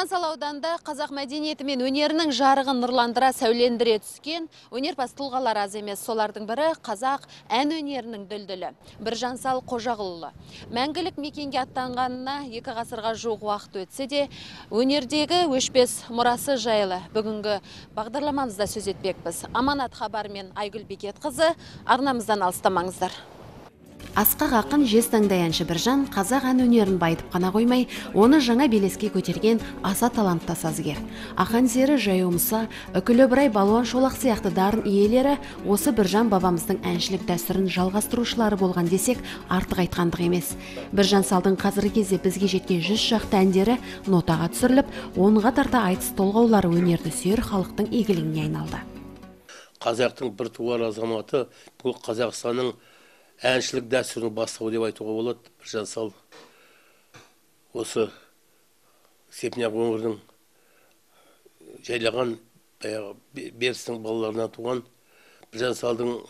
Біржан Сал ауданында қазақ мәдениеті мен өнерінің жарығын нұрландыра сәулендіре түскен өнерпаз тұлғалар аз емес. Солардың бірі қазақ ән өнерінің дүлдүлі Біржан Сал Қожағұлұлы. Мәңгілік мекенге аттанғанына 2 ғасырға жуық уақыт өтсе де, өнердегі өшпес мұрасы жайлы бүгінгі бағдарламамызда сөз етпекпіз. Аманат хабарымен Айгүл Бекетқызы, арнамыздан алыстамаңыздар. Асқақ ақын, жез таңдай әнші Біржан қазақ ән өнерін байытып қана қоймай, оны жаңа белеске көтерген аса талантты сазгер. Ақан сері, Жаяу Мұса, Үкілі Ыбырай, Балуан Шолақ сияқты дарын иелері осы Біржан бабамыздың әншілік дәстүрін жалғастырушылары болған десек, артық айтқандық емес. Біржан Салдың қазіргі кезде бізге жеткен 100 шақты әндері нотаға түсіріліп, онға тарта айтыс толғаулары өнерді сүйер халықтың игілігіне айналды. Қазақтың бір туар азаматы, бұл Қазақстанның әншілік дәстүрінің бастауы деп айтуға болады. Біржан Сал осы Степняк өңірінің жайлаған Берістің балаларынан туған. Біржан Салдың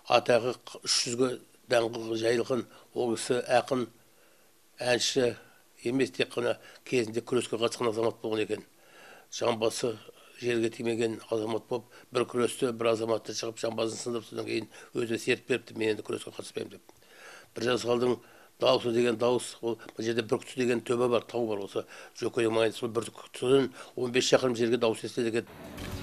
атағы 300-ге даңғылға жайылған. Ол кісі ақын, әнші емес, тек қана кезінде күреске қатысқан азамат болған екен. Жамбасы жерге тимеген азамат болып, бір күресте бір азаматты шығып жамбасын сындырып, содан кейін өзі серт беріпті, мен енді күреске қатыспаймын деп. Біржан Салдың дауысы деген дауыс, ол жерде Бүркіті деген төбе бар, тау бар, осы Жөкей маңайында сол Бүркітіден 15 шақырым жерге дауыс естіледі екен.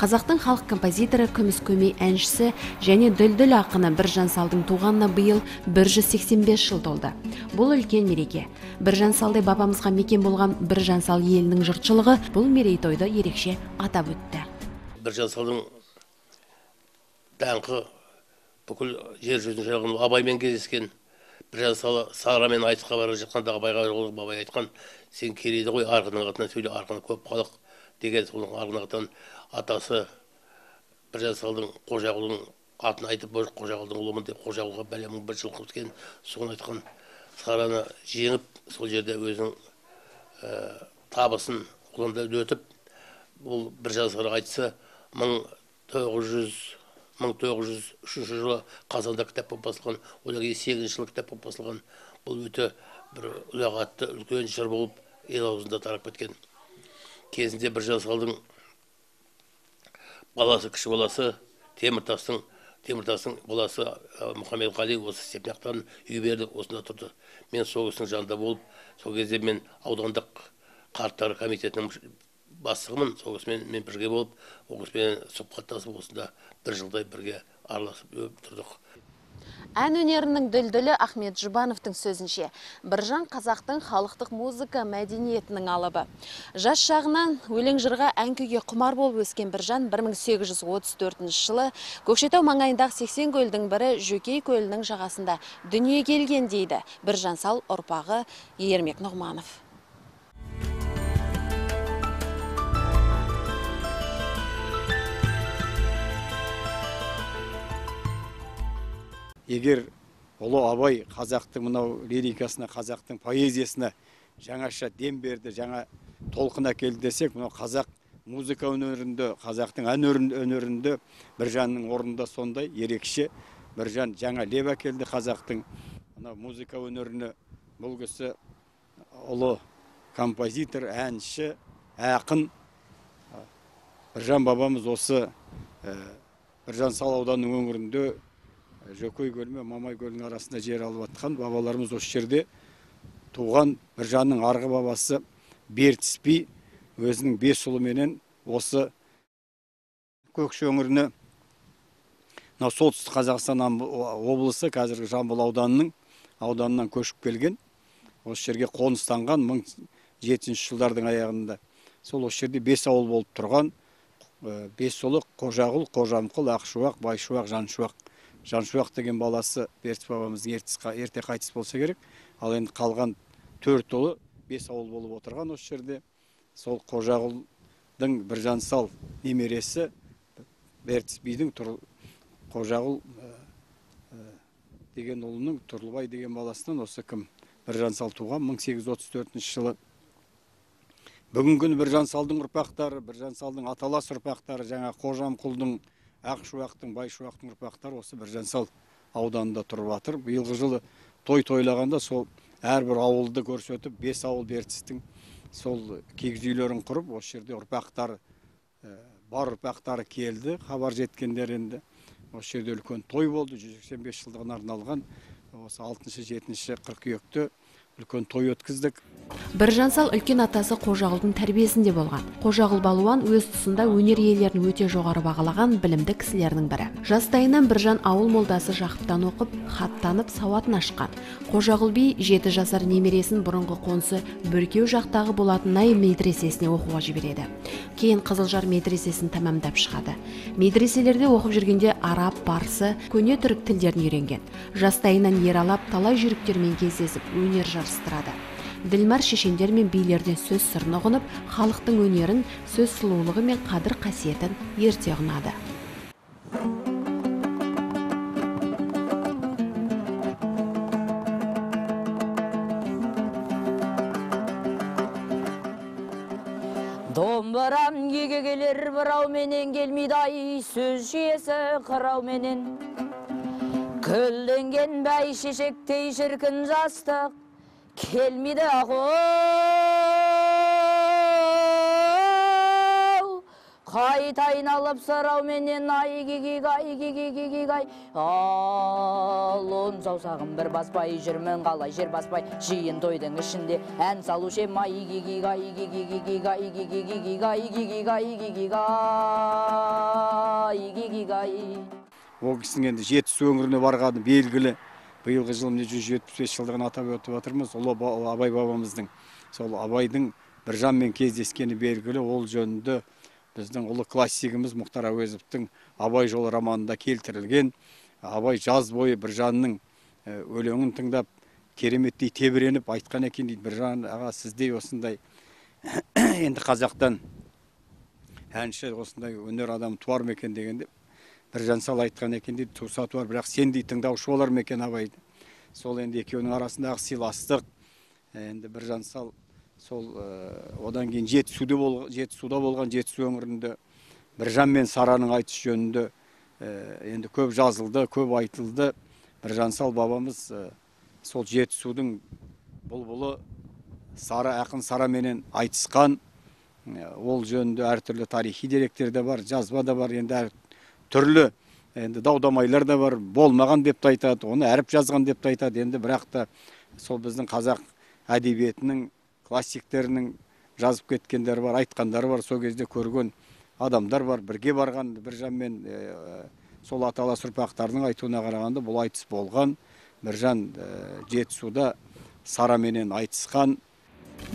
Қазақтың халық композиторы, күміс көмей әншісі және дүлдүл ақыны Біржан Салдың туғанына биыл 185 жыл толды. Бұл үлкен мереке. Біржан Салдай бабамызға мекен болған Біржан Сал елінің жұртшылығы бұл мерейтойды ерекше атап өтті. Біржан Салдың даңқы бүкіл жер жүзін жайылған. Абаймен кездескен. Біржан Сал Сарамен айтысқа бара жатқанда Абайға Абай айтқан: сен керейді ғой, арғынның атынан сөйле, арғыны көп халық деген. Соның арғынның атынан атасы Біржан Салдың Қожағұлының атын айтып, Қожағұлдың ұлымын деп, Қожағұлға бәлемің бір жылқы біткен. Соны айтқан Сараны жеңіп, сол жерде өзінің табысын қолында өтіп, бұл Біржан Сал айтса 1903 жылы Қазанда кітап болып басылған, одан кейін 8 жылы кітап болып басылған. Бұл өте бір ұлағатты, үлкен жыр болып ел аузында тарап кеткен. Кезінде Біржан Салдың баласы, кіші баласы Теміртастың баласы Мұхамедқали осы Степняктан үй берді, осында тұрды. Мен сол кісінің жанында болып, сол кезде мен аудандық қарттар комитетінің бастығымын. Сол кісімен мен бірге болып, ол кісімен сұхбаттасып, осында бір жылдай бірге араласып тұрдық. Ән өнерінің дүлдүлі Ахмет Жұбановтың сөзінше, Біржан қазақтың халықтық музыка мәдениетінің алыбы. Жас шағынан өлең жырға ән күйге құмар болып өскен Біржан 1834 жылы Көкшетау маңайындағы 80 көлдің бірі Жөкей көлінің жағасында дүние келген дейді Біржан Сал ұрпағы Ермек Нұғманов. Егер ұлы Абай қазақтың мынау лирикасына, қазақтың поэзиясына жаңаша дем берді, жаңа толқын әкелді десек, мынау қазақ музыка өнерінде, қазақтың ән өнерінде Біржанның орнында сондай ерекше. Біржан жаңа леп әкелді қазақтың мынау музыка өнеріне. Бұл кісі ұлы композитор, әнші, ақын. Біржан бабамыз осы Біржан Сал ауданының өңірінде Жөкей көлі мен Мамай көлінің арасында жер алып атқан бабаларымыз осы жерде туған. Біржанның арғы бабасы Бертіс би өзінің 5 ұлыменен осы Көкше өңіріне, солтүстік Қазақстан облысы, қазіргі Жамбыл ауданынан көшіп келген. Осы жерге қоныстанған 1700 жылдардың аяғында. Сол осы жерде 5 ауыл болып тұрған. 5 ұлы Қожағұл, Қожамқұл, Ақшуақ, Байшуақ, Жаншуақ. Жаншуақ деген баласы Бертіс бабамыздың ерте қайтыс болса керек. Ал енді қалған 4 ұлы 5 ауыл болып отырған осы жерде. Сол Қожағұлдың Біржан Сал немересі Бертіс бидің Қожағұл деген ұлының Тұрлыбай деген баласынан осы кім Біржан Сал туған 1834 жылы. Бүгінгі күні Біржан Салдың ұрпақтары, Біржан Салдың аталас ұрпақтары, жаңа Қожамқұлдың, Ақшуақтың, Байшуақтың ұрпақтары осы Біржан Сал ауданында тұрып жатыр. Биылғы жылы той тойлағанда сол әрбір ауылды көрсетіп, 5 ауыл Бертістің сол кигіз үйлерін құрып, осы жерде ұрпақтар, бар ұрпақтары келді, хабар жеткендер енді. Осы жерде үлкен той болды, 185 жылдығына арналған. Осы 6-7 қыркүйекте үлкен той өткіздік. Біржан Сал үлкен атасы Қожағұлдың тәрбиесінде болған. Қожағұл балуан өз тұсында өнер иелерін өте жоғары бағалаған білімді кісілердің бірі. Жастайынан Біржан ауыл молдасы Жақыптан оқып, хаттанып сауатын ашқан. Қожағұл би 7 жасар немересін бұрынғы қонысы Бүркеу жақтағы болатын Най медресесіне оқуға жібереді. Кейін Қызылжар медресесін тәмамдап шығады. Медреселерде оқып жүргенде араб, парсы, көне түрік тілдерін үйренген. Жастайынан ералап, талай жүйріктермен кездесіп, өнер жарыстырады. Ділмар шешендер мен билерден сөз сырын ұғынып, халықтың өнерін, сөз сұлулығы мен қадір қасиетін ерте ұғынады. Домбырам кеге келер бірау менен келмейді ай, сөз жүйесі қырау менен. Күлденген бәй шешектей шіркін жастық, келмейді ағыл, қайта айналып сырау менен ай гигигай. Ал он саусағым бір баспай, жүрмін қалай жер баспай, жиын тойдың ішінде ән салушы ем ай гигигай. Ол кісінің енді Жетісу өңіріне барғаны белгілі. Биылғы жыл 175 жылдығын атап өтіп отырмыз. Ұлы Абай бабамыздың, сол Абайдың Біржанмен кездескені белгілі. Ол жөнінде біздің ұлы классигіміз Мұхтар Әуезовтің Абай жолы романында келтірілген. Абай жаз бойы Біржанның өлеңін тыңдап, кереметтей тебіреніп айтқан екен дейді. Біржан аға, сіздей осындай енді қазақтан әнші, осындай өнер адамы туар ма екен дегенде, Біржан Сал айтқан екен дейді, туса туар, бірақ сендей тыңдаушы болар ма екен Абайды. Сол енді екеуінің арасындағы сыйластық. Енді Біржан Сал сол одан кейін Жетісуда болған, Жетісу өңірінде Біржан мен Сараның айтыс жөнінде енді көп жазылды, көп айтылды. Біржан Сал бабамыз сол Жетісудың бұлбұлы Сара, ақын Сара менен айтысқан. Ол жөнінде әртүрлі тарихи деректер де бар, жазба да бар, енді түрлі енді даудамайлар да бар, болмаған деп те айтады, оны әріп жазған деп те айтады. Енді бірақ та сол біздің қазақ әдебиетінің классиктерінің жазып кеткендері бар, айтқандары бар, сол кезде көрген адамдар бар, бірге барған. Біржан мен сол аталас ұрпақтарының айтуына қарағанда бұл айтыс болған. Біржан Жетісуда Сара менен айтысқан.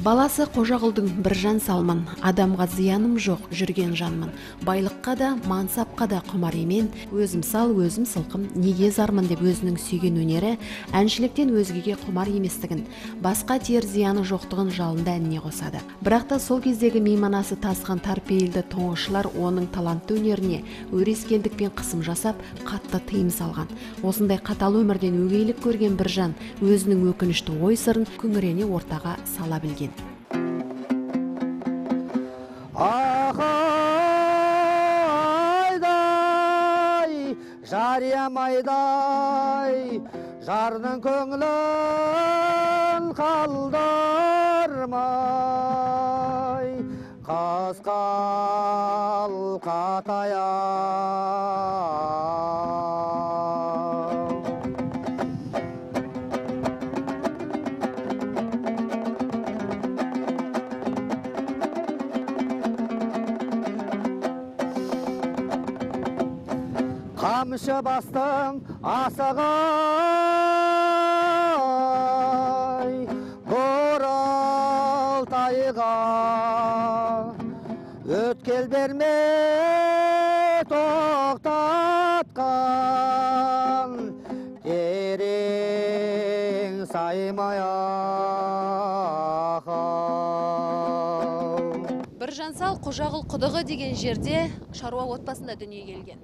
Баласы Қожағұлдың Біржан Салмын, адамға зияным жоқ жүрген жанмын. Байлыққа да, мансапқа да құмар емен, өзім сал, өзім сылқым, неге зармын деп өзінің сүйген өнері, әншіліктен өзгеге құмар еместігін, басқа тер зияны жоқтығын жалында әніне қосады. Бірақ та сол кездегі мейманасы тасқан тарпейілді тоңышылар оның талантты өнеріне өрескелдікпен қысым жасап, қатты тыйым салған. Осындай қатал өмірден өгейлік көрген Біржан өзінің өкінішті ой сырын күңірене ортаға сала білген. Айдай, жариямайдай, жарның көңілін қалдырмай, қасқал қатая. Қамшы бастың асығай, Боралтайға, өткел берме тоқтатқан, терең саймая. Біржан Сал Қожағұл құдығы деген жерде шаруа отбасында дүние келген.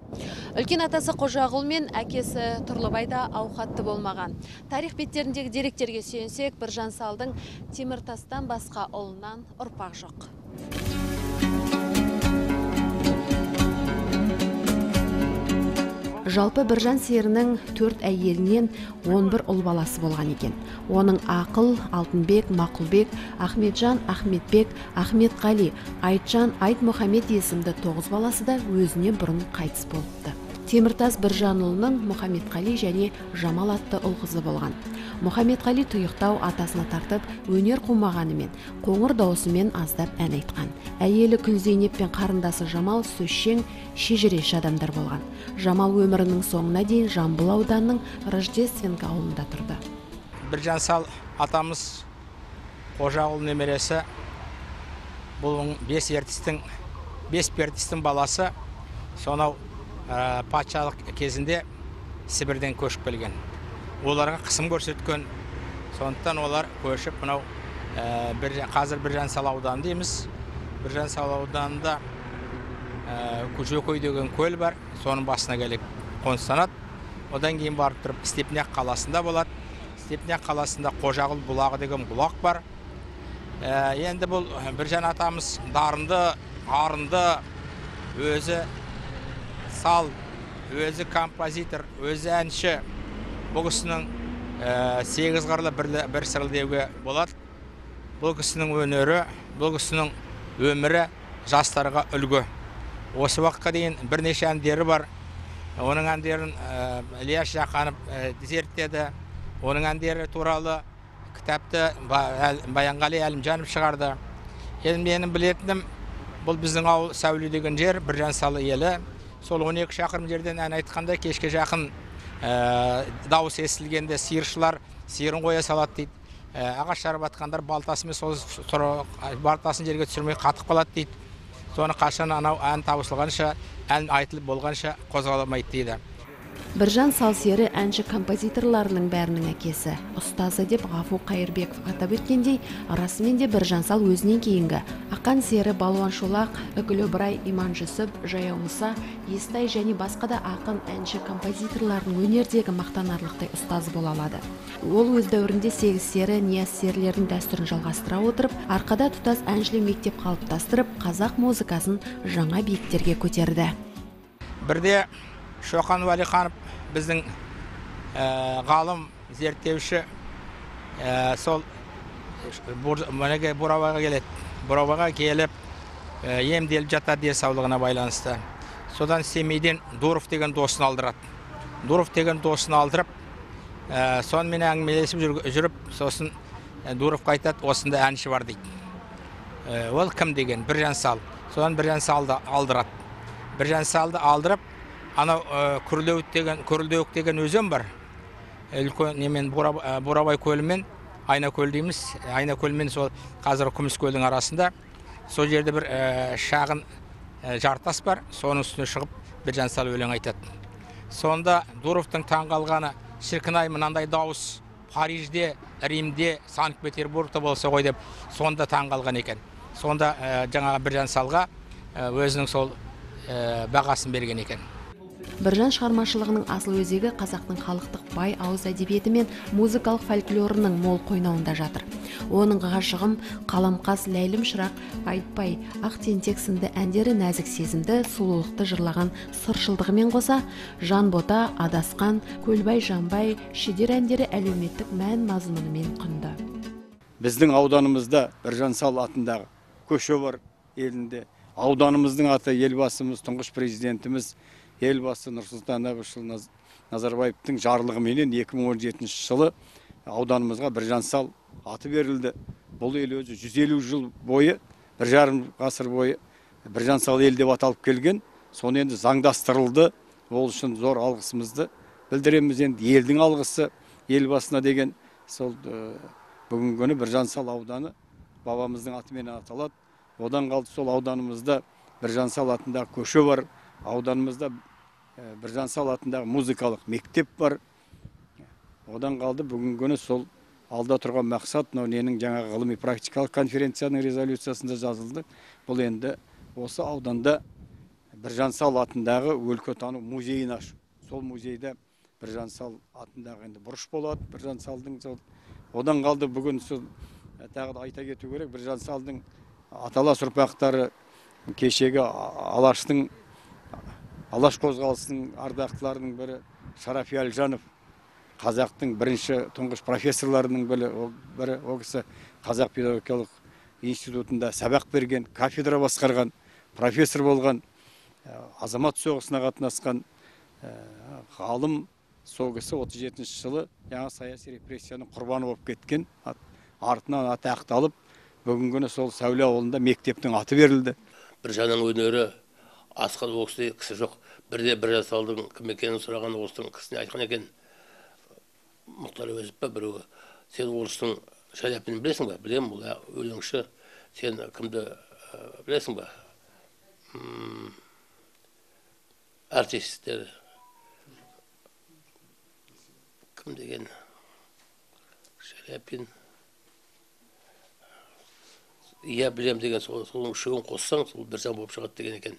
Үлкен атасы Қожағұл мен әкесі Тұрлыбайда ауқатты болмаған. Тарих беттеріндегі деректерге сүйенсек, Біржан Салдың Теміртастан басқа ұлынан ұрпақ жоқ. Жалпы Біржан серінің 4 әйелінен 11 ұл баласы болған екен. Оның Ақыл, Алтынбек, Мақұлбек, Ахметжан, Ахметбек, Ахметқали, Айтжан, Айтмұхамед есімді 9 баласы да өзіне бұрын қайтыс болыпты. Теміртас Біржанұлының Мұхамедқали және Жамал атты ұл қызы болған. Мұхамедқали тұйықтау атасына тартып, өнер қумағанымен, қоңыр даусымен аздап ән айтқан. Әйелі Күнзейнеп пен қарындасы Жамал сөзшең, шежіреш адамдар болған. Жамал өмірінің соңына дейін Жамбыл ауданының Рождественка ауылында тұрды. Біржан Сал атамыз Қожағұл немересі, бұл 5 ертістің баласы, сонау патшалық кезінде Сібірден көшіп келген. Оларға қысым көрсеткен, сондықтан олар көшіп, мынау қазір Біржан Сал ауданы дейміз. Біржан Сал ауданында Жөкөй деген көл бар, соның басына келіп қоныстанады. Одан кейін барып тұрып Степняк қаласында болады. Степняк қаласында Қожағұл бұлағы деген бұлақ бар. Енді бұл Біржан атамыз дарынды, арынды, өзі сал, өзі композитор, өзі әнші. Бұл кісінің 8 қырлы бір сырыл деуге болады. Бұл кісінің өнері, бұл кісінің өмірі жастарға үлгі. Осы уақытқа дейін бірнеше әндері бар. Оның әндерін Ілияс Жақанов зерттеді. Оның әндері туралы кітапты Баянғали Әлімжанов шығарды. Енді менің білетінім, бұл біздің ауыл Сәуле деген жер, Біржан Салы елі. Сол 12 шақырым жерден ән айтқанда, кешке жақын дауыс естілгенде сиыршылар сиырын қоя салады дейді. Ағаш жарып атқандар балтасымен сол балтасын жерге түсірмей қатып қалады дейді. Соны қашан анау ән табысылғанша, ән айтылып болғанша қозғаламайды дейді. Біржан Сал сері әнші композиторларының бәрінің әкесі, ұстазы деп Ғафу Қайырбеков атап өткендей, расымен де Біржан Сал өзінен кейінгі Ақан сері Балуан Шолақ, Үкілі Ыбырай, Иман Жүсіп, Жаяу Мұса, Естай және басқа да ақын әнші композиторлардың өнердегі мақтанарлықтай ұстазы бола алады. Ол өз дәуірінде 8 сері, нияз серлердің дәстүрін жалғастыра отырып, арқада тұтас әншілі мектеп қалыптастырып, қазақ музыкасын жаңа биіктерге көтерді. Бірде Шоқан Уәлиханов біздің ғалым, зерттеуші, сол Буравайға келеді. Буравайға келіп, емделіп жатады денсаулығына байланысты. Содан Семейден Дуров деген досын алдырады. Дуров деген досын алдырып, сонымен әңгімелесіп жүріп, сосын Дуровқа айтады, осында әнші бар дейді. Ол кім деген? Біржан Сал. Содан Біржан Салды алдырады. Біржан Салды алдырып, анау Күрілдеуік деген өзен бар. Буравай көлімен, Айна көл дейміз. Айна көлімен сол қазір Күміс көлдің арасында. Сол жерде бір шағын жартас бар. Соның үстіне шығып Біржан Сал өлең айтады. Сонда Дуровтың таңғалғаны, шіркін-ай, мынандай дауыс Парижде, Римде, Санкт-Петербургта болса ғой деп, сонда таңғалған екен. Сонда жаңағы Біржан Салға өзінің сол бағасын берген екен. Біржан шығармашылығының асыл өзегі қазақтың халықтық бай ауыз әдебиеті мен музыкалық фольклорының мол қойнауында жатыр. Оның ғашығым, қаламқас, ләйлім шырақ, айтпай, ақ тентек сынды әндері нәзік сезімді, сұлулықты жырлаған сыршылдығымен қоса, жан бота, адасқан, көлбай, жанбай, шедер әндері әлеуметтік мән мазмұнымен құнды. Біздің ауданымызда Біржан Сал атындағы көше бар елінде. Ауданымыздың аты елбасымыз, тұңғыш президентіміз Елбасы Нұрсұлтан Әбішұлы Назарбаевтың жарлығыменен 2017 жылы ауданымызға Біржан Сал аты берілді. Бұл ел өзі 150 жыл бойы, 1,5 ғасыр бойы Біржан Сал ел деп аталып келген. Соны енді заңдастырылды. Ол үшін зор алғысымызды білдіреміз. Енді елдің алғысы елбасына деген сол бүгінгі күні Біржан Сал ауданы бабамыздың атымен аталады. Одан қалды сол ауданымызда Біржан Сал атындағы көше бар. Ауданымызда Біржан Сал атындағы музыкалық мектеп бар. Одан қалды бүгінгі күні сол алда тұрған мақсат, ненің жаңағы ғылыми практикалық конференцияның резолюциясында жазылды. Бұл енді осы ауданда Біржан Сал атындағы өлкетану музейін ашу. Сол музейде Біржан Сал атындағы енді бұрыш болады. Біржан Салдың сол. Одан қалды бүгін сол тағы да айта кету керек. Біржан Салдың аталас ұрпақтары кешегі Алаштың Алаш қозғалысының ардақтыларының бірі Шарафи Әлжанов, қазақтың бірінші тұңғыш профессорларының бірі, о кісі Қазақ педагогикалық институтында сабақ берген, кафедра басқарған, профессор болған, азамат соғысына қатынасқан ғалым. Сол кісі 37 жылы жаңа саяси репрессияның құрбаны болып кеткен, артынан аты ақталып, бүгінгі күні сол Сәуле ауылында мектептің аты берілді. Біржанның өнері асқан оқысы кісі жоқ. Бірде бір жасалдың кім екенін сұраған орыстың кісіне айтқан екен. Мұхтар Әуезов па біреуі. Сен орыстың Шаляпин білесің ба? Білем, бұл өлеңші. Сен кімді білесің ба? Артистері. Кім деген? Шаляпин. Иә, білем деген соның үшеуін қоссаң, сол Біржан болып шығады деген екен.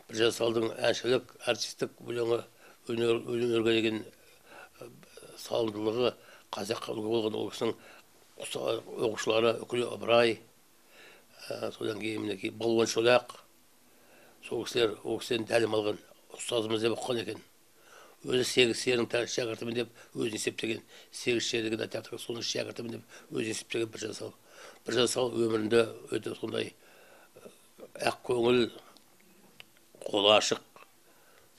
Біржан Салдың әншілік, артистік өлеңі, өнерге деген салымдылығы, қазақ болған ол кісінің оқушылары Үкілі Ыбырай, содан кейін мінекей Балуан Шолақ, сол кісілер ол кісіден тәлім алған ұстазымыз деп оқыған екен. Өзі 8 серінің шәкіртімін деп өзін есептеген, 8 шердің театрға соның шәкіртімін деп өзін есептеген Біржан Сал. Біржан Сал өмірінде өте сондай ақ көңіл, қолы ашық,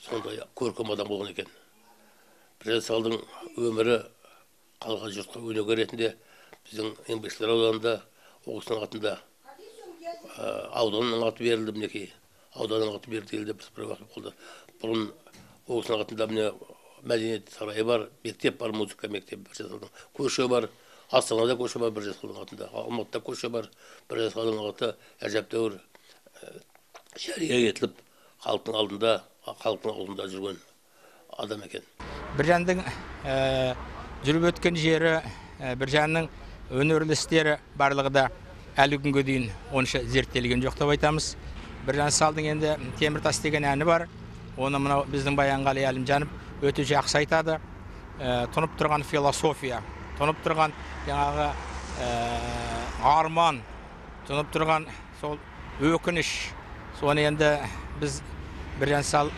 сондай көркем адам болған екен. Біржан Салдың өмірі қалған жұртқа өнеге ретінде біздің Еңбекшілер ауданында оқысының атында ауданның аты берілді, мінекей. Ауданның аты берілді бір уақыт болды. Бұрын оқысының атында міне мәдениет сарайы бар, мектеп бар, музыка мектебі Біржан Салдың. Көше бар, Астанада көше бар Біржан Салдың атында. Алматыда көше бар, Біржан Салдың аты әжептәуір жария етіліп, халықтың алдында, халықтың алдында жүрген адам екен. Біржанның жүріп өткен жері, Біржанның өнерлі істері барлығы да әлі күнге дейін онша зерттелген жоқ деп айтамыз. Біржан Салдың енді Теміртас деген әні бар. Оны мынау біздің Баянғали Әлімжанов өте жақсы айтады. Тұнып тұрған философия, тұнып тұрған жаңағы арман, тұнып тұрған сол өкініш. Соны енді біз Біржан Сал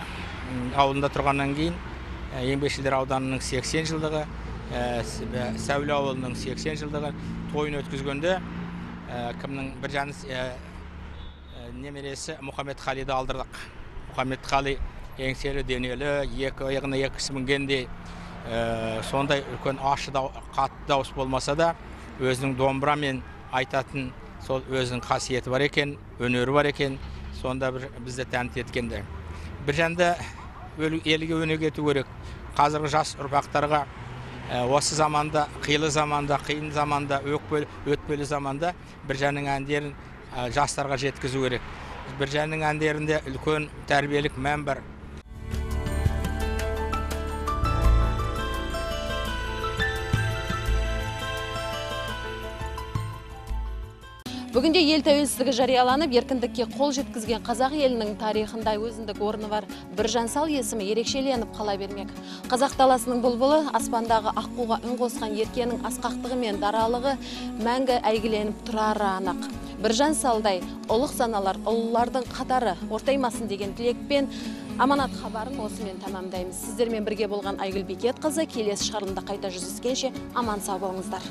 ауылында тұрғаннан кейін Еңбекшілер ауданының 80 жылдығы, Сәуле ауылының 80 жылдығы тойын өткізгенде кімнің Біржан немересі Мұхаммед Қалиді алдырдық. Мұхаммед Қали еңселі денелі, екі аяғына екі мінгендей, сондай үлкен ашы қатты дауыс болмаса да, өзінің домбырамен айтатын сол өзінің қасиеті бар екен, өнері бар екен, сонда бізді тәнті еткенде. Біржанды елге өнеге ету керек. Қазіргі жас ұрпақтарға осы заманда, қилы заманда, қиын заманда, өтпелі заманда Біржанның әндерін жастарға жеткізу керек. Біржанның әндерінде үлкен тәрбиелік мән бар. Бүгінде ел тәуелсіздігі жарияланып, еркіндікке қол жеткізген қазақ елінің тарихында өзіндік орны бар Біржан Сал есімі ерекшеленіп қала бермек. Қазақ даласының бұлбұлы аспандағы аққуға үн қосқан еркенің асқақтығы мен даралығы мәңгі әйгіленіп тұрары анық. Біржан Салдай ұлық саналар ұлылардың қатары ортаймасын деген тілекпен аманат хабарын осымен тамамдаймыз. Сіздермен бірге болған Айгүл Бекетқызы, келесі шығарылымда қайта жүздескенше аман сау болыңыздар.